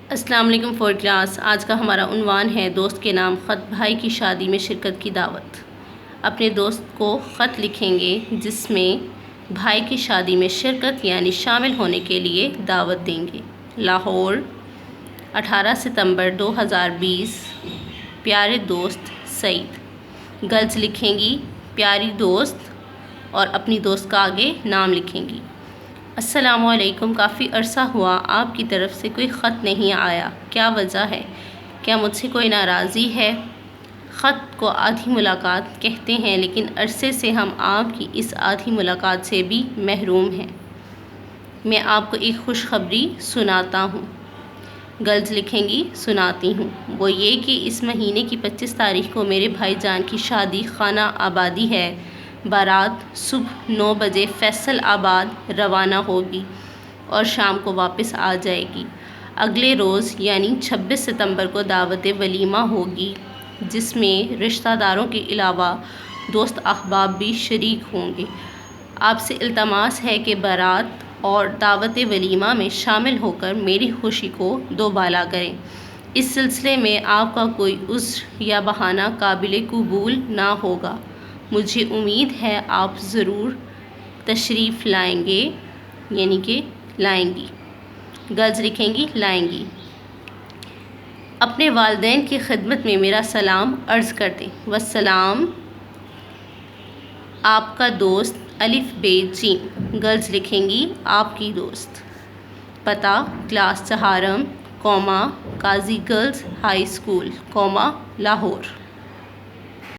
السلام علیکم four class. آج کا ہمارا عنوان ہے دوست کے نام خط۔ بھائی کی شادی میں شرکت کی دعوت۔ اپنے دوست کو خط لکھیں گے جس میں بھائی کی شادی میں شرکت یعنی شامل ہونے کے لیے دعوت دیں گے۔ لاہور، 18 ستمبر 2020۔ پیارے دوست سعید۔ گرلز لکھیں گی پیاری دوست اور اپنی دوست کا آگے نام لکھیں گی۔ السلام علیکم، کافی عرصہ ہوا آپ کی طرف سے کوئی خط نہیں آیا، کیا وجہ ہے؟ کیا مجھ سے کوئی ناراضی ہے؟ خط کو آدھی ملاقات کہتے ہیں، لیکن عرصے سے ہم آپ کی اس آدھی ملاقات سے بھی محروم ہیں۔ میں آپ کو ایک خوشخبری سناتا ہوں۔ گرلز لکھیں گی سناتی ہوں۔ وہ یہ کہ اس مہینے کی 25 تاریخ کو میرے بھائی جان کی شادی خانہ آبادی ہے۔ بارات صبح 9 بجے فیصل آباد روانہ ہوگی اور شام کو واپس آ جائے گی۔ اگلے روز یعنی 26 ستمبر کو دعوت ولیمہ ہوگی، جس میں رشتہ داروں کے علاوہ دوست احباب بھی شریک ہوں گے۔ آپ سے التماس ہے کہ بارات اور دعوت ولیمہ میں شامل ہو کر میری خوشی کو دوبالا کریں۔ اس سلسلے میں آپ کا کوئی عذر یا بہانہ قابل قبول نہ ہوگا۔ مجھے امید ہے آپ ضرور تشریف لائیں گے، یعنی کہ لائیں گی۔ گرلز لکھیں گی لائیں گی۔ اپنے والدین کی خدمت میں میرا سلام عرض کر دیں۔ والسلام، آپ کا دوست الف ب ج۔ گرلز لکھیں گی آپ کی دوست۔ پتہ کلاس چہارم، قاضی گرلز ہائی اسکول، لاہور۔